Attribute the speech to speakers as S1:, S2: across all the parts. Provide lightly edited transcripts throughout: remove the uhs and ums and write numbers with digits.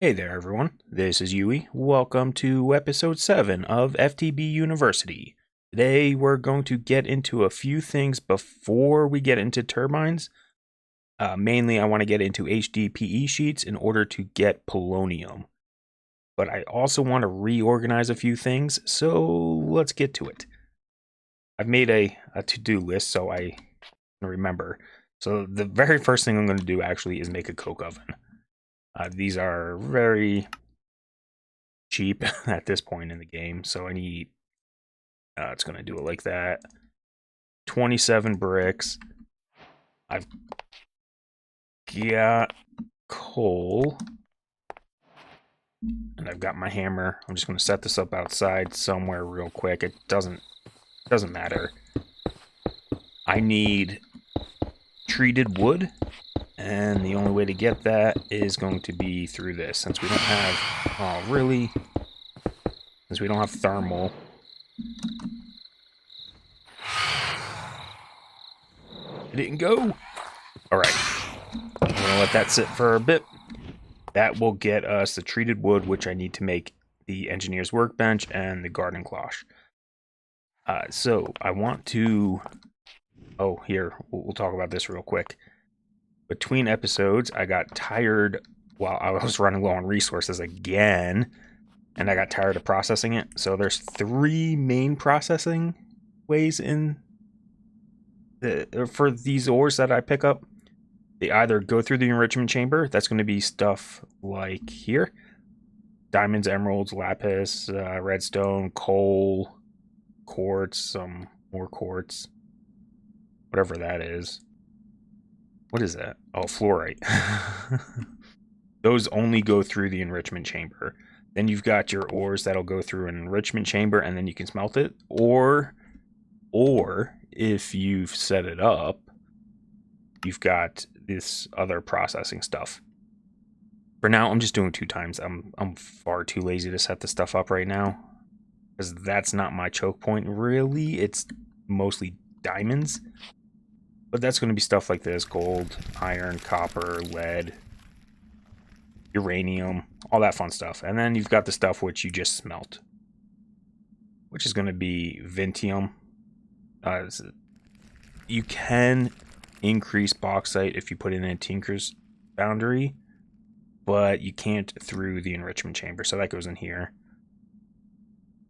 S1: Hey there, everyone. This is Yui. Welcome to episode 7 of FTB University. Today, we're going to get into a few things before we get into turbines. Mainly, I want to get into HDPE sheets in order to get polonium. But I also want to reorganize a few things, so let's get to it. I've made a to-do list so I can remember. So the very first thing I'm going to do actually is make a coke oven. These are very cheap at this point in the game, so I need it's gonna do it like that. 27 bricks. I've got coal, and I've got my hammer. I'm just gonna set this up outside somewhere real quick. It doesn't matter. I need treated wood, and the only way to get that is going to be through this, since we don't have since we don't have thermal. It didn't go. Alright. I'm gonna let that sit for a bit. That will get us the treated wood, which I need to make the engineer's workbench and the garden cloche. So I want to... Oh, here, we'll talk about this real quick. Between episodes, I got tired while I was running low on resources again, and I got tired of processing it. So there's 3 main processing ways for these ores that I pick up. They either go through the enrichment chamber. That's going to be stuff like here. Diamonds, emeralds, lapis, redstone, coal, quartz, some more quartz. Whatever that is. What is that? Oh, fluorite. Those only go through the enrichment chamber. Then you've got your ores that'll go through an enrichment chamber and then you can smelt it. Or if you've set it up, you've got this other processing stuff. For now, I'm just doing 2 times. I'm far too lazy to set this stuff up right now, because that's not my choke point, really. It's mostly diamonds. But that's going to be stuff like this: gold, iron, copper, lead, uranium, all that fun stuff. And then you've got the stuff which you just smelt, which is going to be Vintium. You can increase bauxite if you put in a Tinker's Foundry, but you can't through the enrichment chamber, so that goes in here.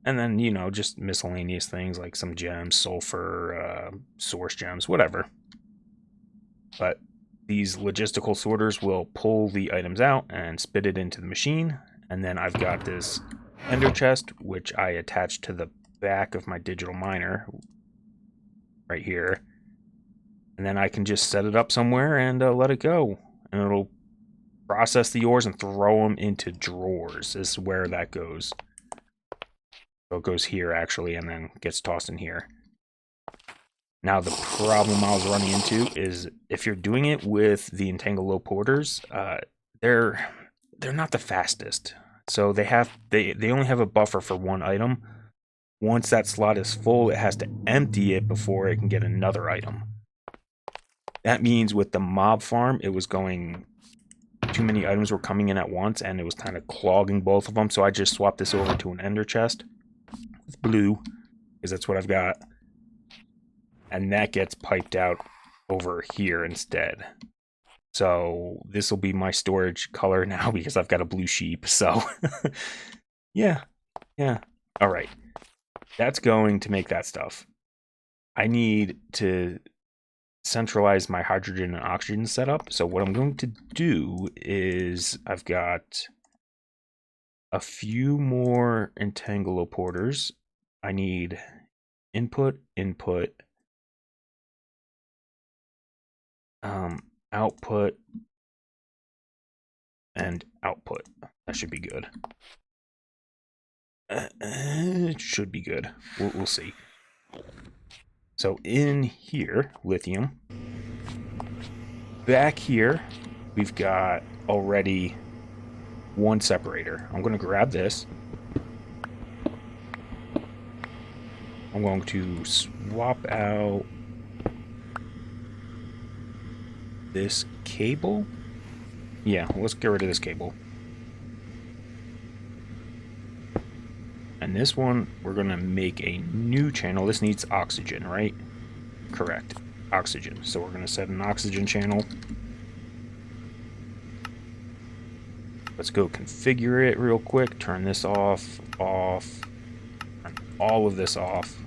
S1: And then, you know, just miscellaneous things like some gems, sulfur, source gems, whatever. But these logistical sorters will pull the items out and spit it into the machine. And then I've got this ender chest, which I attach to the back of my digital miner right here. And then I can just set it up somewhere and let it go. And it'll process the ores and throw them into drawers. This is where that goes. So it goes here, actually, and then gets tossed in here. Now, the problem I was running into is if you're doing it with the entangled low porters, they're not the fastest. So they only have a buffer for 1 item. Once that slot is full, it has to empty it before it can get another item. That means with the mob farm, it was going... Too many items were coming in at once, and it was kind of clogging both of them, so I just swapped this over to an ender chest with blue, because that's what I've got. And that gets piped out over here instead. So this will be my storage color now, because I've got a blue sheep, so... yeah. Alright. That's going to make that stuff. I need to centralize my hydrogen and oxygen setup. So what I'm going to do is I've got a few more entangle-porters. I need input, output, and output. That should be good. It should be good. We'll see. So in here, lithium. Back here, we've got already 1 separator. I'm going to grab this. I'm going to swap out this cable. Yeah, let's get rid of this cable. then this one, we're going to make a new channel. This needs oxygen, right? Correct. Oxygen. So we're going to set an oxygen channel. Let's go configure it real quick. Turn this off, turn all of this off.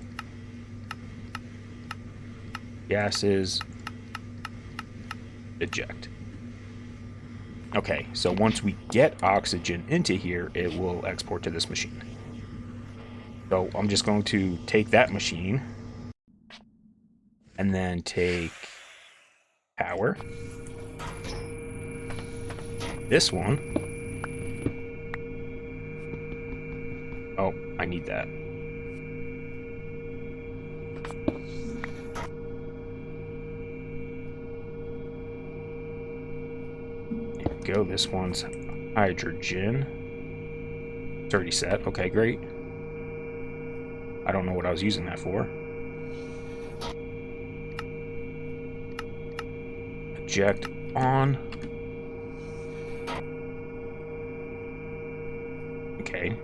S1: Gases, eject. Okay, so once we get oxygen into here, it will export to this machine. So I'm just going to take that machine and then take power. This one. Oh, I need that. There we go. This one's hydrogen. It's already set. Okay, great. I don't know what I was using that for. Eject on. Okay.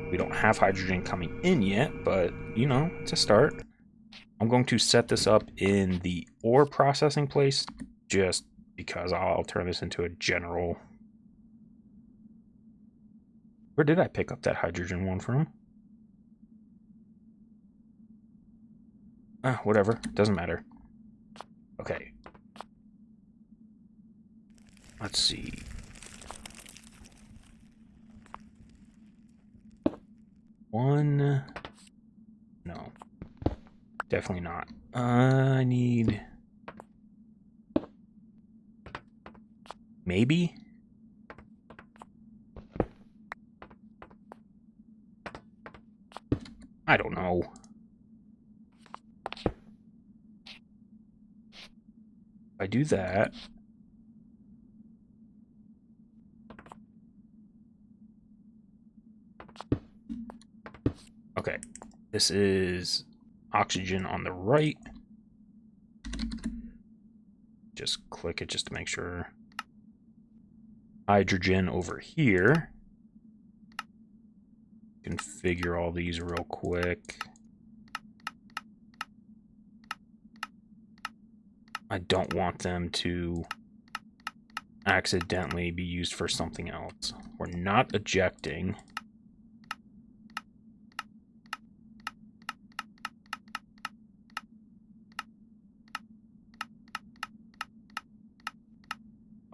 S1: We don't have hydrogen coming in yet, but, you know, it's a start. I'm going to set this up in the ore processing place, just because I'll turn this into a general. Where did I pick up that hydrogen one from? Whatever, doesn't matter. Okay. Let's see. One. No. Definitely not. I need. Maybe? I don't know. If I do that. Okay, this is oxygen on the right. Just click it just to make sure. Hydrogen over here. Configure all these real quick. I don't want them to accidentally be used for something else. We're not ejecting.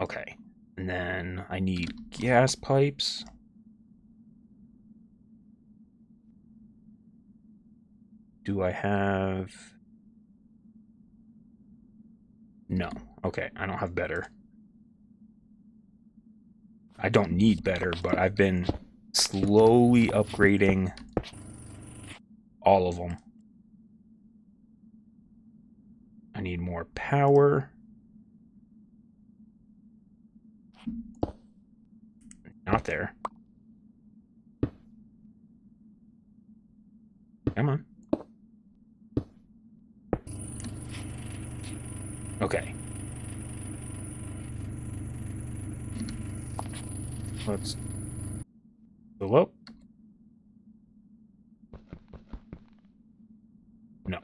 S1: Okay, and then I need gas pipes. Do I have... No. Okay, I don't have better. I don't need better, but I've been slowly upgrading all of them. I need more power. Not there. Come on. Okay. Let's fill up. No.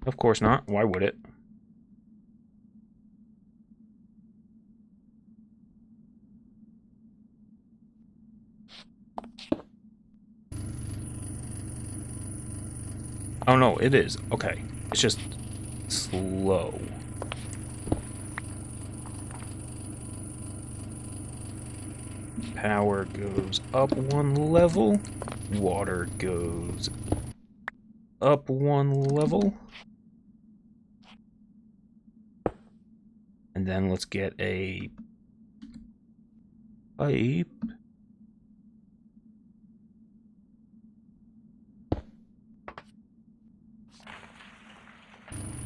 S1: Of course not. Why would it? Oh no, it is. Okay. It's just slow. Power goes up one level. Water goes up one level. And then let's get a pipe.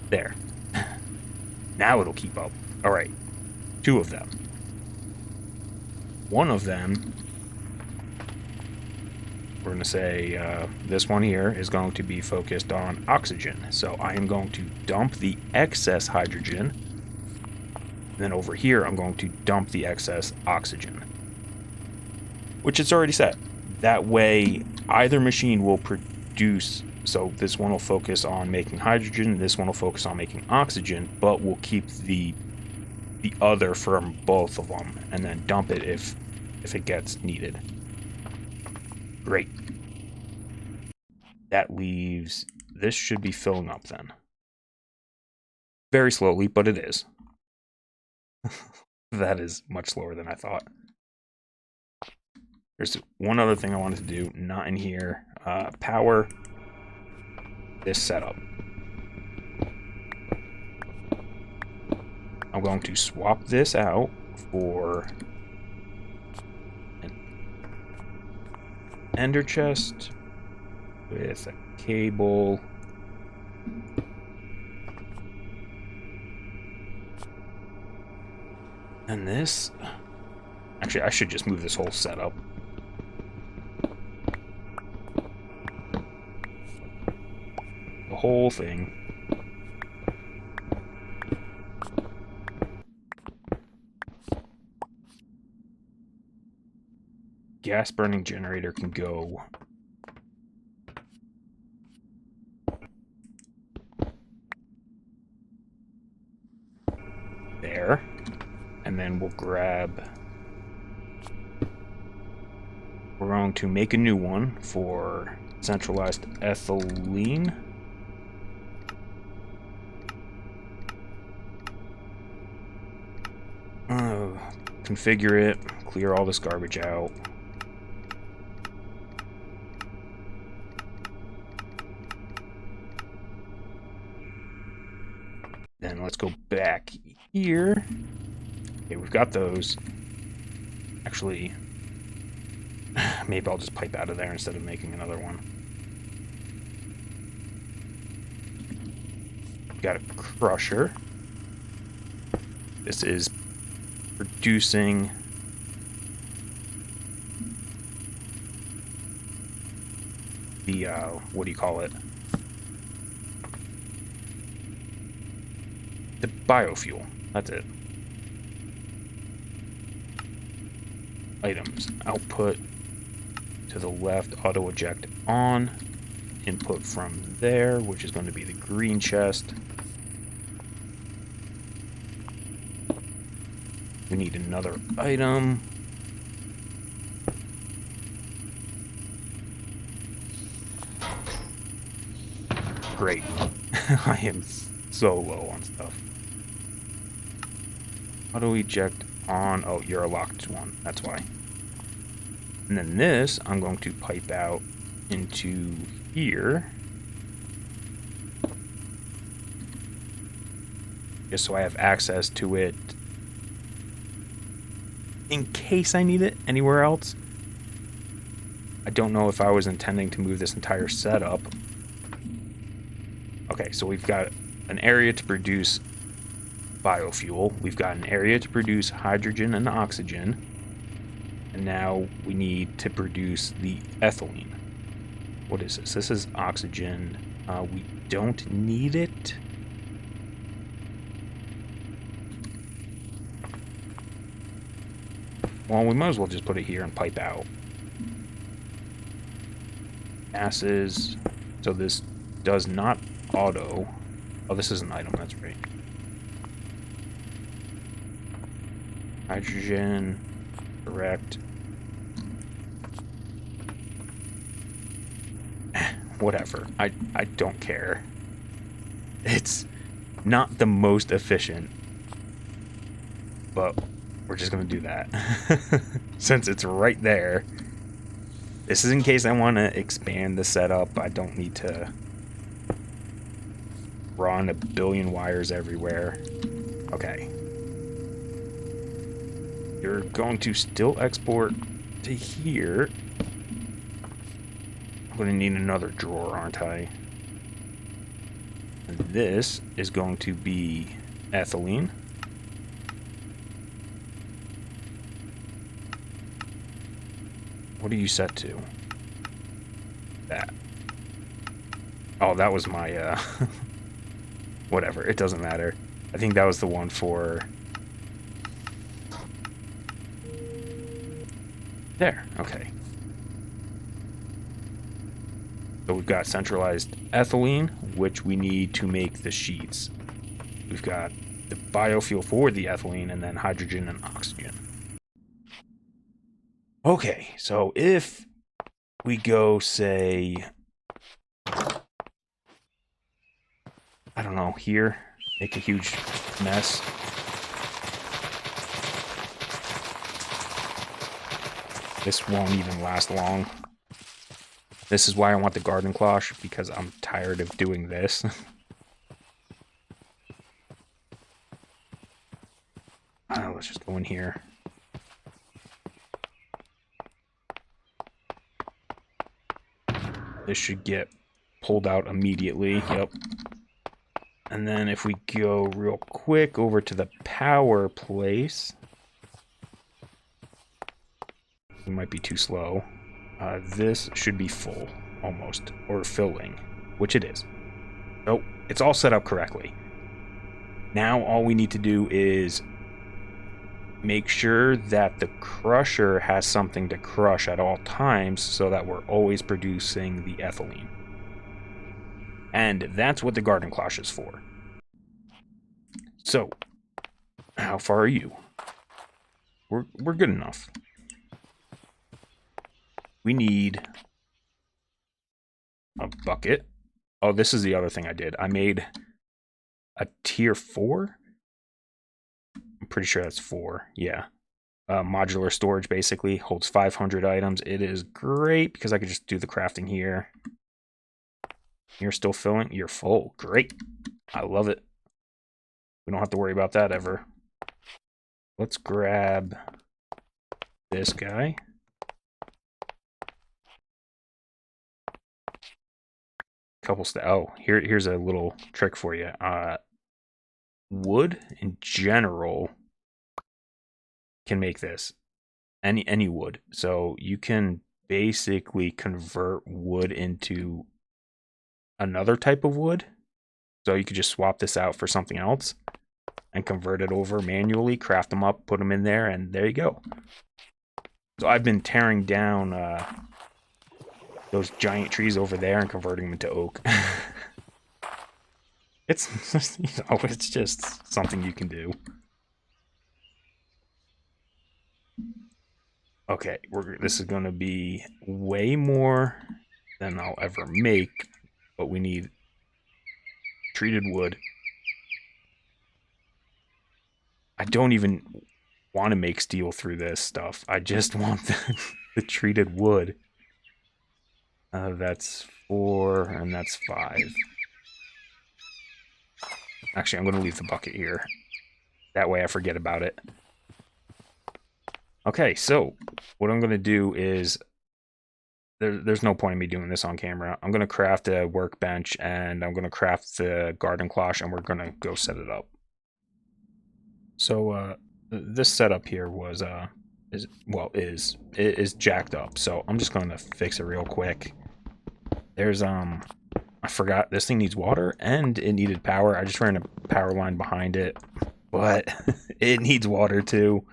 S1: There. Now it'll keep up. All right. 2 of them. One of them, we're going to say this one here is going to be focused on oxygen. So I am going to dump the excess hydrogen. And then over here, I'm going to dump the excess oxygen. Which it's already set. That way, either machine will produce, so this one will focus on making hydrogen, this one will focus on making oxygen, but we'll keep the other from both of them, and then dump it if it gets needed. Great. That leaves, this should be filling up then. Very slowly, but it is. That is much slower than I thought. There's one other thing I wanted to do, not in here. Power this setup. I'm going to swap this out for an ender chest with a cable. And this, actually, I should just move this whole setup. The whole thing. Gas burning generator can go there. And then we'll grab, we're going to make a new one for centralized ethylene. Configure it, clear all this garbage out. Then let's go back here. Okay, we've got those. Actually, maybe I'll just pipe out of there instead of making another one. Got a crusher. This is producing the, what do you call it? The biofuel. That's it. Items. Output to the left, auto eject on. Input from there, which is going to be the green chest. We need another item. Great. I am so low on stuff. Auto eject on. Oh, you're a locked one. That's why. And then this, I'm going to pipe out into here. Just so I have access to it in case I need it anywhere else. I don't know if I was intending to move this entire setup. Okay, so we've got an area to produce biofuel. We've got an area to produce hydrogen and oxygen. And now we need to produce the ethylene. What is this? This is oxygen. We don't need it. Well, we might as well just put it here and pipe out. Gases. So this does not auto. Oh, this is an item, that's right. Hydrogen. Correct. Whatever. I don't care. It's not the most efficient. But we're just going to do that. Since it's right there. This is in case I want to expand the setup. I don't need to run a billion wires everywhere. Okay. You're going to still export to here. I'm going to need another drawer, aren't I? And this is going to be ethylene. What are you set to? That. Oh, that was my, whatever. It doesn't matter. I think that was the one for... There. Okay. So we've got centralized ethylene, which we need to make the sheets. We've got the biofuel for the ethylene, and then hydrogen and oxygen. Okay, so if we go, say, I don't know, here, make a huge mess. This won't even last long. This is why I want the garden cloche, because I'm tired of doing this. Let's just go in here. This should get pulled out immediately. Yep. And then if we go real quick over to the power place, it might be too slow. This should be full, almost, or filling, which it is. Nope, it's all set up correctly. Now all we need to do is make sure that the crusher has something to crush at all times so that we're always producing the ethylene. And that's what the garden cloche is for. So, how far are you? We're good enough. We need a bucket. Oh, this is the other thing I did. I made a tier 4. I'm pretty sure that's 4. Yeah. Modular storage basically holds 500 items. It is great because I could just do the crafting here. You're still filling? You're full. Great. I love it. We don't have to worry about that ever. Let's grab this guy. Oh, here's a little trick for you. Wood in general can make this. Any wood. So you can basically convert wood into another type of wood. So you could just swap this out for something else and convert it over manually, craft them up, put them in there, and there you go. So I've been tearing down those giant trees over there and converting them into oak. It's it's just something you can do. Okay, this is going to be way more than I'll ever make, but we need treated wood. I don't even want to make steel through this stuff. I just want the treated wood. That's 4, and that's 5. Actually, I'm going to leave the bucket here. That way I forget about it. Okay, so what I'm going to do is... There's no point in me doing this on camera. I'm going to craft a workbench, and I'm going to craft the garden cloche, and we're going to go set it up. So, this setup here was, is jacked up. So I'm just going to fix it real quick. There's, I forgot, this thing needs water, and it needed power. I just ran a power line behind it, but it needs water too.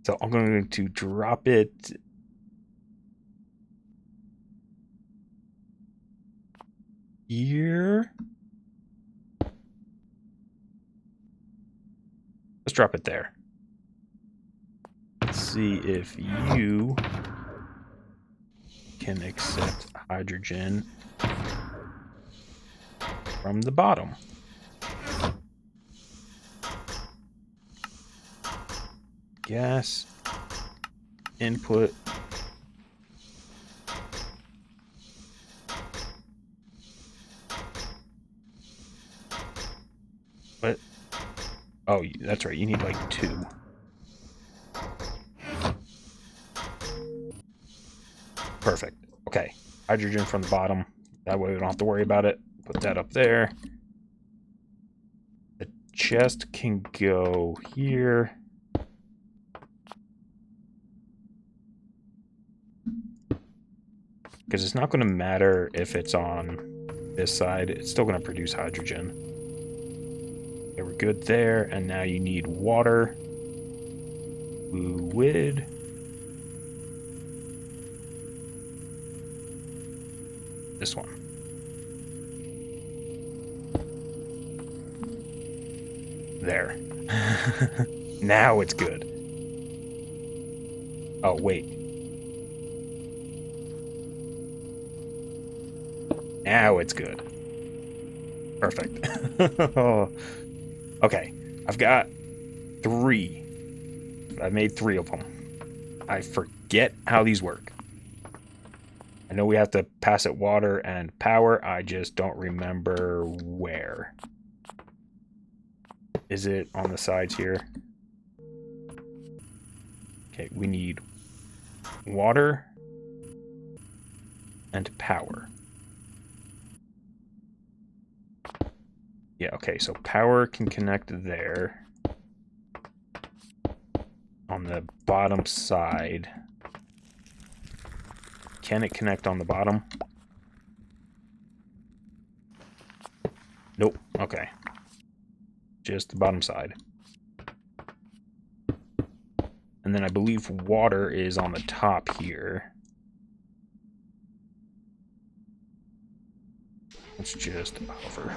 S1: So I'm going to drop it here. Let's drop it there. Let's see if you can accept hydrogen from the bottom. Gas input. What? Oh, that's right. You need like 2. Perfect. Okay. Hydrogen from the bottom. That way we don't have to worry about it. Put that up there. The chest can go here. Because it's not going to matter if it's on this side. It's still going to produce hydrogen. Okay, we're good there. And now you need water. Fluid. This one. There. Now it's good. Oh, wait. Now it's good. Perfect. Okay, I've got 3. I made 3 of them. I forget how these work. I know we have to pass it water and power. I just don't remember where. Is it on the sides here? Okay, we need water and power. Yeah, okay, so power can connect there. On the bottom side. Can it connect on the bottom? Nope, okay. Just the bottom side. And then I believe water is on the top here. Let's just hover.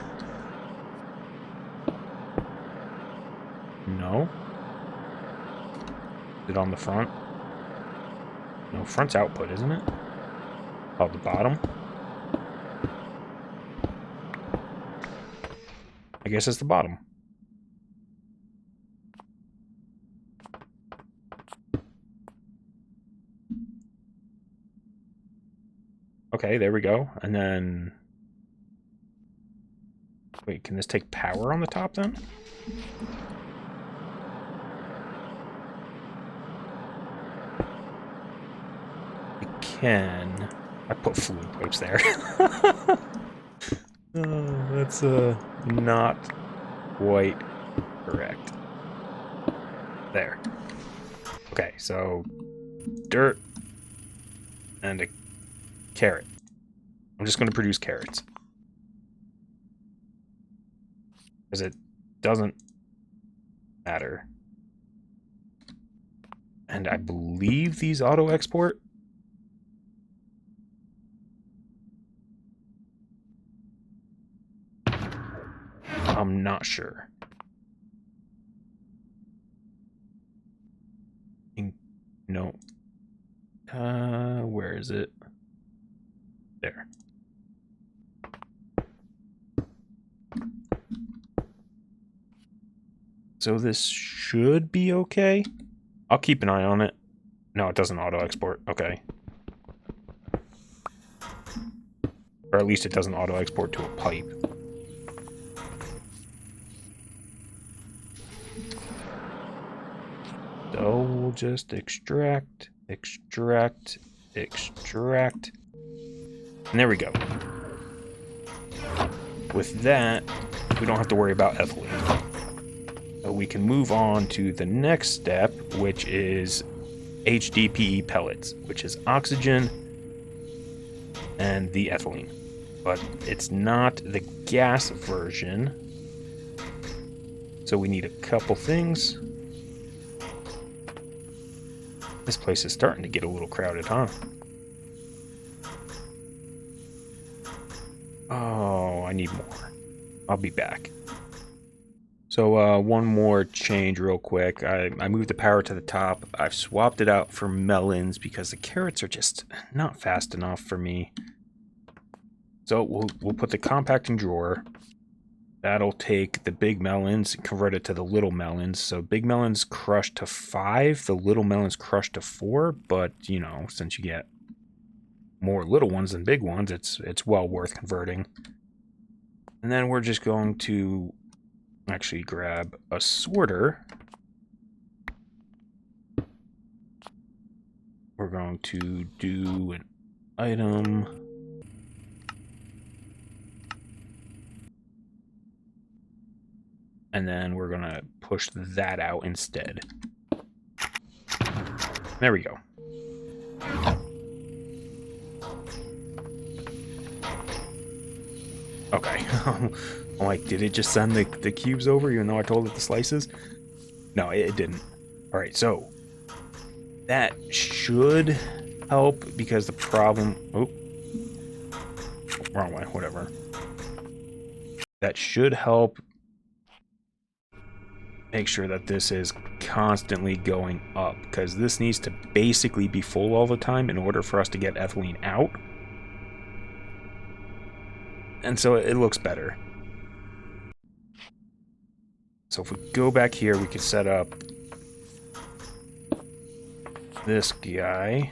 S1: No? Is it on the front? No, front's output, isn't it? Oh, the bottom? I guess it's the bottom. Okay, there we go. And then... Wait, can this take power on the top then? It can. I put fluid pipes there. Oh, that's not quite correct. There. Okay, so dirt and a carrot. I'm just going to produce carrots. Because it doesn't matter. And I believe these auto-export. I'm not sure. No. Where is it? There. So this should be okay. I'll keep an eye on it. No, it doesn't auto-export. Okay. Or at least it doesn't auto-export to a pipe. So we'll just extract, extract, extract. And there we go. With that, we don't have to worry about ethylene. So we can move on to the next step, which is HDPE pellets, which is oxygen and the ethylene. But it's not the gas version. So we need a couple things. This place is starting to get a little crowded, huh? Oh, I need more. I'll be back. So one more change real quick. I moved the power to the top. I've swapped it out for melons because the carrots are just not fast enough for me. So we'll put the compacting drawer. That'll take the big melons and convert it to the little melons. So big melons crushed to 5, the little melons crushed to 4. But, you know, since you get more little ones than big ones, it's well worth converting. And then we're just going to actually grab a sorter. We're going to do an item. And then we're going to push that out instead. There we go. Okay. I'm like, did it just send the cubes over even though I told it the slices? No, it didn't. All right, so that should help because the problem... Oh. wrong way, whatever. That should help make sure that this is constantly going up, because this needs to basically be full all the time in order for us to get ethylene out. And so it looks better. So if we go back here, we can set up this guy.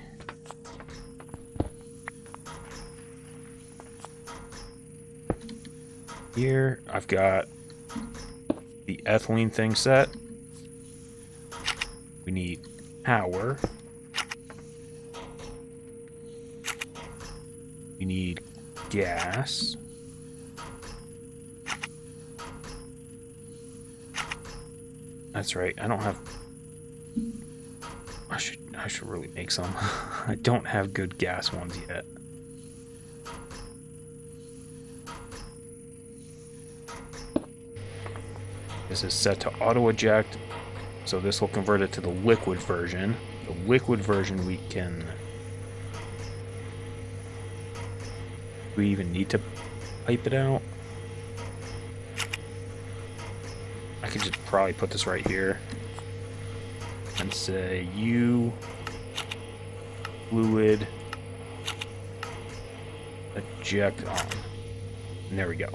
S1: Here, I've got the ethylene thing set. We need power. We need gas. That's right, I don't have... I should really make some. I don't have good gas ones yet. This is set to auto eject, so this will convert it to the liquid version. The liquid version we can... Do we even need to pipe it out? I could just probably put this right here and say you fluid eject on. And there we go.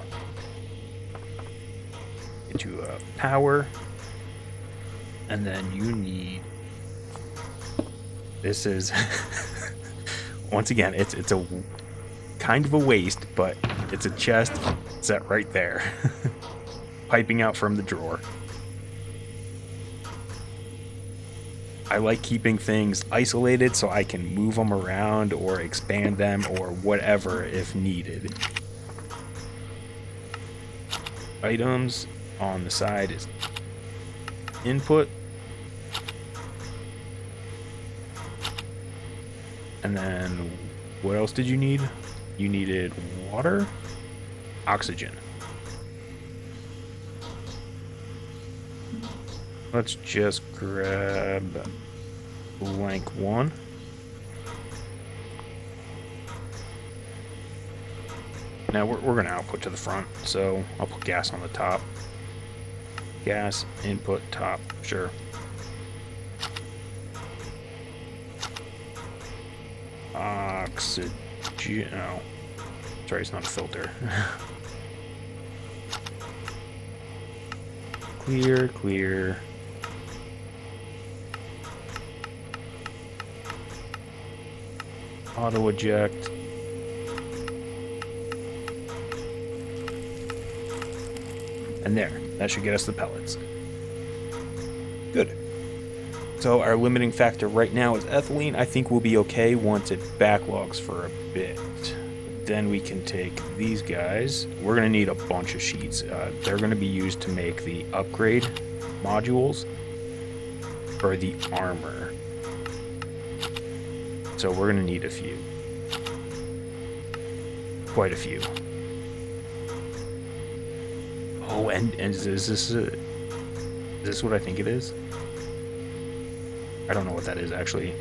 S1: Get you power, and then you need... This is once again, it's a kind of a waste, but it's a chest set right there. Piping out from the drawer. I like keeping things isolated so I can move them around or expand them or whatever if needed. Items on the side is input. And then what else did you need? You needed water, oxygen. Let's just grab blank one. Now we're going to output to the front, so I'll put gas on the top. Gas, input, top, sure. Oxygen, oh, sorry, it's not a filter. Clear, clear. Auto eject. And there, that should get us the pellets. Good. So our limiting factor right now is ethylene. I think we'll be okay once it backlogs for a bit. Then we can take these guys. We're going to need a bunch of sheets. They're going to be used to make the upgrade modules for the armor. So we're going to need a few. Quite a few. Oh, and is this what I think it is? I don't know what that is, actually.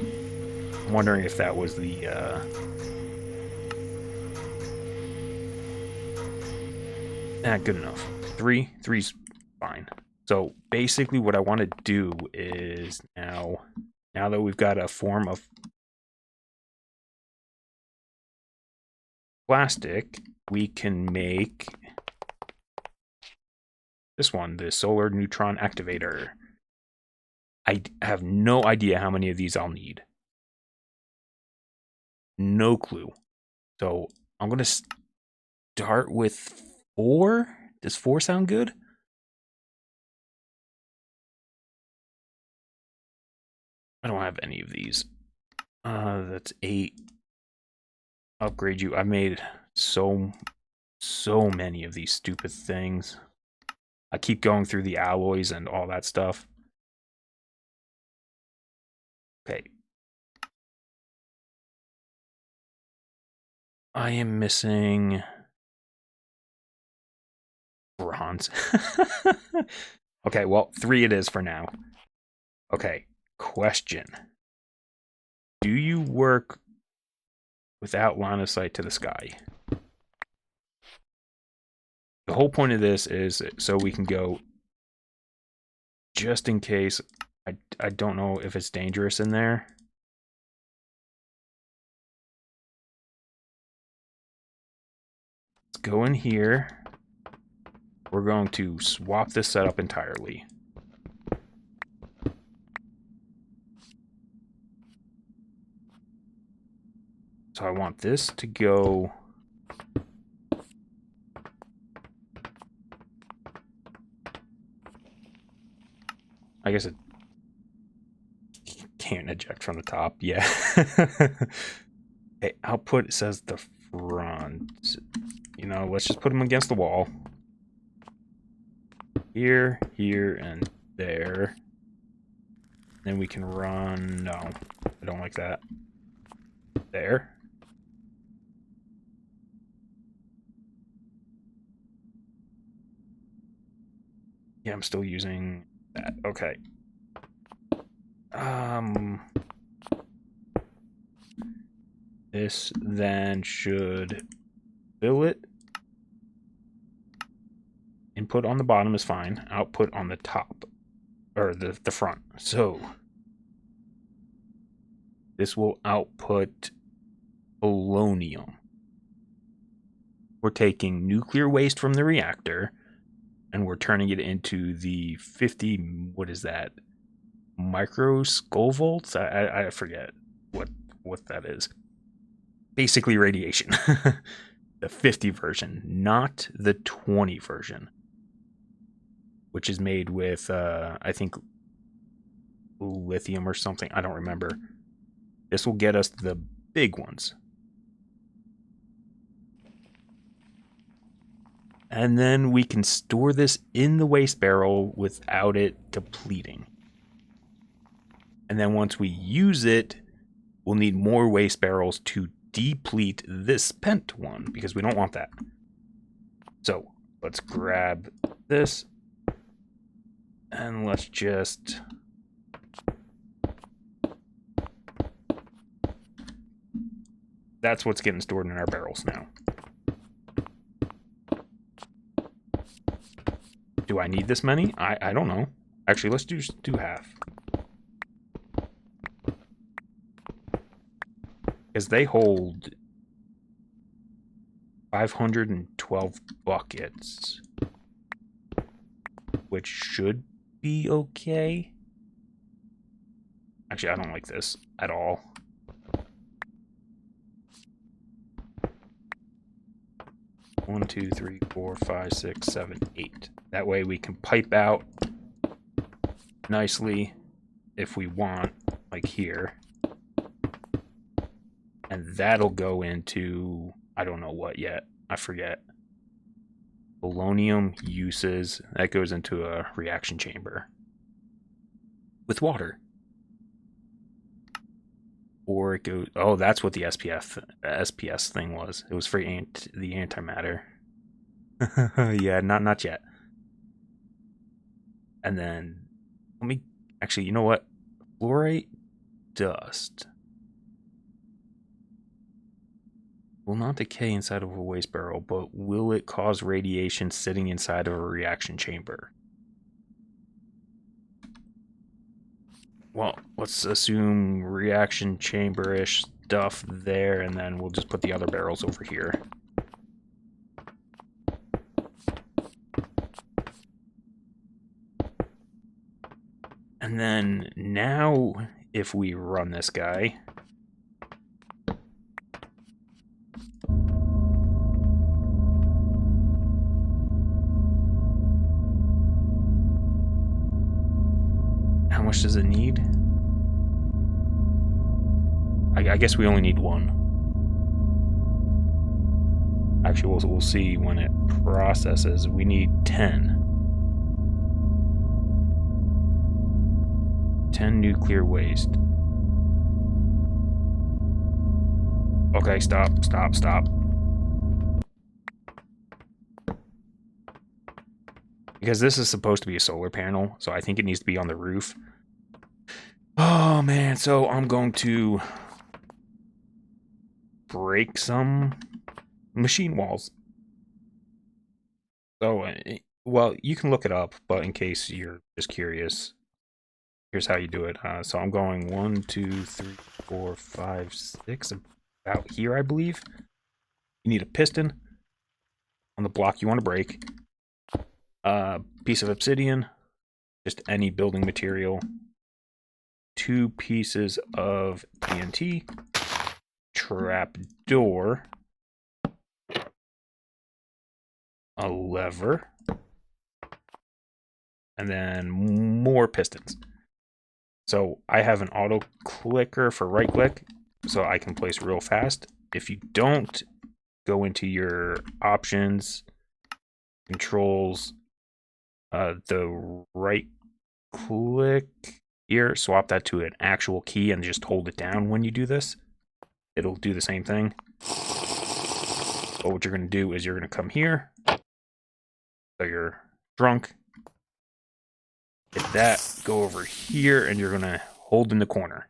S1: I'm wondering if that was the... good enough. Three's fine. So basically what I want to do is now that we've got a form of plastic, we can make this one, the solar neutron activator. I have no idea how many of these I'll need. No clue. So I'm going to start with 4. Does 4 sound good? I don't have any of these. That's 8. Upgrade you. I made so many of these stupid things. I keep going through the alloys and all that stuff. Okay. I am missing bronze. Okay, well, 3 it is for now. Okay, question. Do you work without line of sight to the sky? The whole point of this is so we can go, just in case. I don't know if it's dangerous in there. Let's go in here. We're going to swap this setup entirely. So I want this to go. I guess it can't eject from the top. Yeah. Okay, output says the front. You know, let's just put them against the wall. Here, here, and there. Then we can run. No, I don't like that. There. Yeah, I'm still using that. Okay. This then should fill it. Input on the bottom is fine. Output on the top, or the front. So this will output polonium. We're taking nuclear waste from the reactor, and we're turning it into the 50, what is that? Microscovolts? I forget what that is. Basically radiation. The 50 version, not the 20 version, which is made with, I think, lithium or something. I don't remember. This will get us the big ones. And then we can store this in the waste barrel without it depleting. And then once we use it, we'll need more waste barrels to deplete this spent one, because we don't want that. So let's grab this and let's just that's what's getting stored in our barrels now. Do I need this many? I don't know. Actually, let's do half. Because they hold 512 buckets, which should be okay. Actually, I don't like this at all. One, two, three, 4, 5, 6, 7, 8. That way we can pipe out nicely if we want, like here. And that'll go into, I don't know what yet. I forget. Polonium uses, that goes into a reaction chamber with water. Or it goes, oh, that's what the SPS thing was. It was for the antimatter. Yeah, not yet. And then, let me, actually, you know what? Fluorite dust will not decay inside of a waste barrel, but will it cause radiation sitting inside of a reaction chamber? Well, let's assume reaction chamber-ish stuff there, and then we'll just put the other barrels over here. And then now, if we run this guy, how much does it need? I guess we only need one. Actually, we'll see when it processes. We need 10. 10 nuclear waste. Okay, stop. Because this is supposed to be a solar panel, so I think it needs to be on the roof. Oh man, so I'm going to break some machine walls. So, well, you can look it up, but in case you're just curious, here's how you do it. So I'm going 1, 2, 3, 4, 5, 6, about here, I believe. You need a piston on the block you want to break, a piece of obsidian, just any building material, 2 pieces of TNT, trap door, a lever, and then more pistons. So I have an auto clicker for right click, so I can place real fast. If you don't, go into your options, controls, the right click here, swap that to an actual key and just hold it down when you do this. It'll do the same thing. But what you're going to do is you're going to come here. So you're drunk. Hit that, go over here, and you're going to hold in the corner.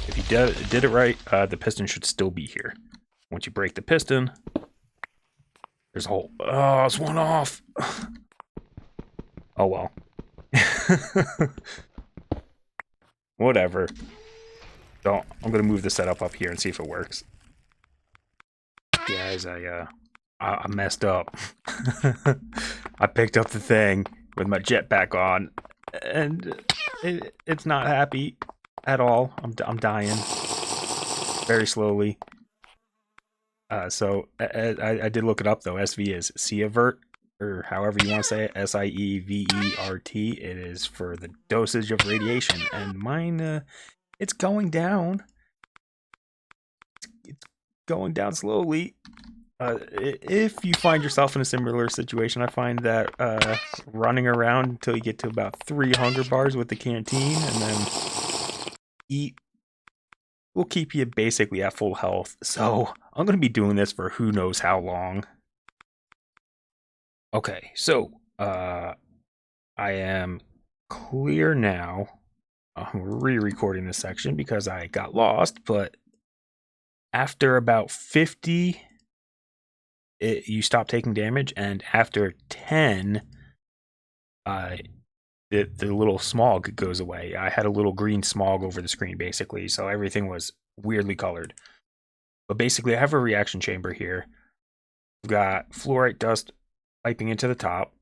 S1: If you did it right, the piston should still be here. Once you break the piston, there's a hole. Oh, it's one off. Oh, well. Whatever. So I'm going to move the setup up here and see if it works. Guys, I messed up. I picked up the thing with my jetpack on, and it's not happy at all. I'm dying very slowly. So I did look it up though. SV is Sievert, or however you want to say it, Sievert. It is for the dosage of radiation, and mine, it's going down. It's going down slowly. If you find yourself in a similar situation, I find that running around until you get to about 3 hunger bars with the canteen and then eat will keep you basically at full health. So I'm going to be doing this for who knows how long. Okay, so I am clear now. I'm re-recording this section because I got lost, but after about 50... you stop taking damage, and after 10, the little smog goes away. I had a little green smog over the screen, basically, so everything was weirdly colored. But basically, I have a reaction chamber here. I've got fluorite dust piping into the top,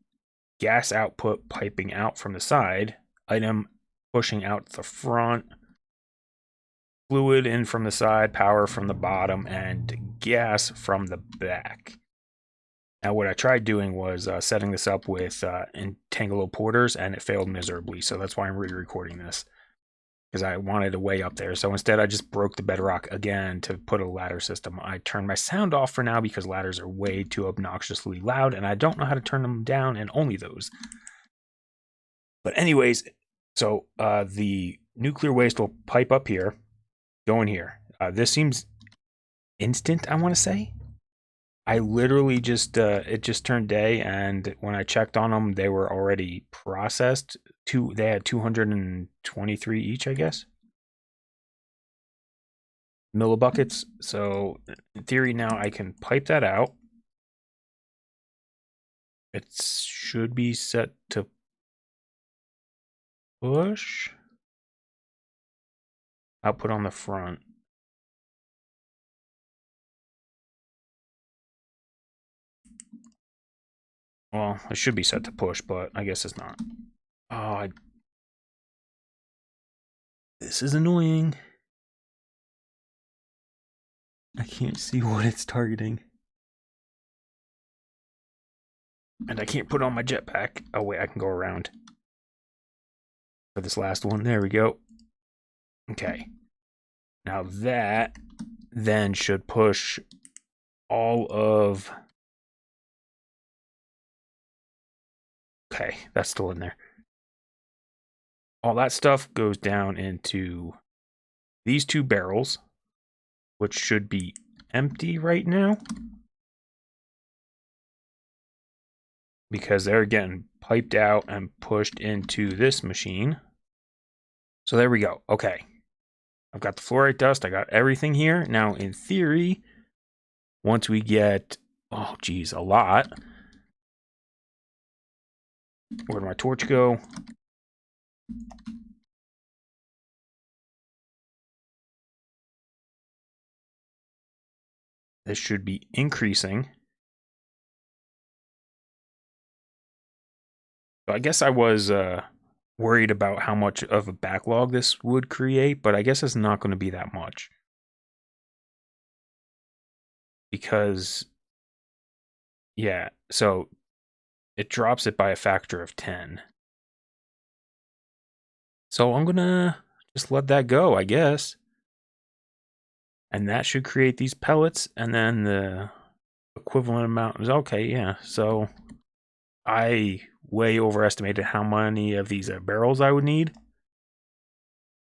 S1: gas output piping out from the side, item pushing out the front, fluid in from the side, power from the bottom, and gas from the back. Now, what I tried doing was setting this up with Entanglo porters, and it failed miserably. So that's why I'm re-recording this, because I wanted a way up there. So instead, I just broke the bedrock again to put a ladder system. I turned my sound off for now because ladders are way too obnoxiously loud, and I don't know how to turn them down, and only those. But anyways, so the nuclear waste will pipe up here, go in here. This seems instant, I want to say. I literally just, it just turned day, and when I checked on them, they were already processed. They had 223 each, I guess. Millibuckets. So, in theory, now I can pipe that out. It should be set to push. Output on the front. Well, it should be set to push, but I guess it's not. Oh, this is annoying. I can't see what it's targeting. And I can't put on my jetpack. Oh, wait, I can go around. For this last one, there we go. Okay. Now that then should push all of... Okay, that's still in there. All that stuff goes down into these 2 barrels, which should be empty right now, because they're getting piped out and pushed into this machine. So there we go. Okay. I've got the fluorite dust. I got everything here. Now, in theory, once we get Oh, geez, a lot. Where'd my torch go? This should be increasing. So I guess I was worried about how much of a backlog this would create, but I guess it's not going to be that much. Because, yeah, so it drops it by a factor of 10. So I'm going to just let that go, I guess. And that should create these pellets, and then the equivalent amount is okay, yeah. So I way overestimated how many of these barrels I would need.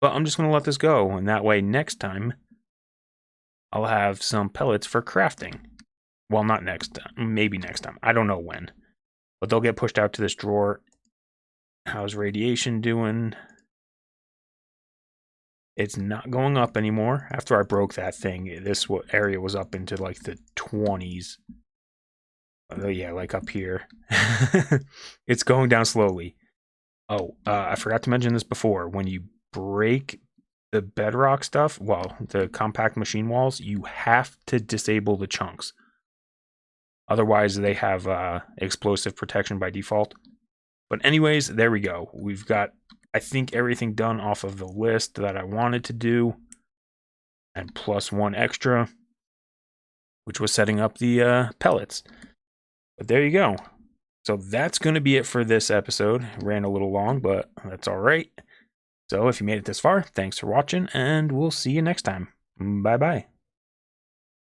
S1: But I'm just going to let this go, and that way next time I'll have some pellets for crafting. Well, not next time, maybe next time. I don't know when. But they'll get pushed out to this drawer. How's radiation doing? It's not going up anymore. After I broke that thing, this area was up into like the 20s. Oh, yeah, like up here. It's going down slowly. Oh, I forgot to mention this before. When you break the bedrock stuff, well, the compact machine walls, you have to disable the chunks. Otherwise, they have explosive protection by default. But anyways, there we go. We've got, I think, everything done off of the list that I wanted to do. And plus one extra, which was setting up the pellets. But there you go. So that's going to be it for this episode. Ran a little long, but that's all right. So if you made it this far, thanks for watching, and we'll see you next time. Bye-bye.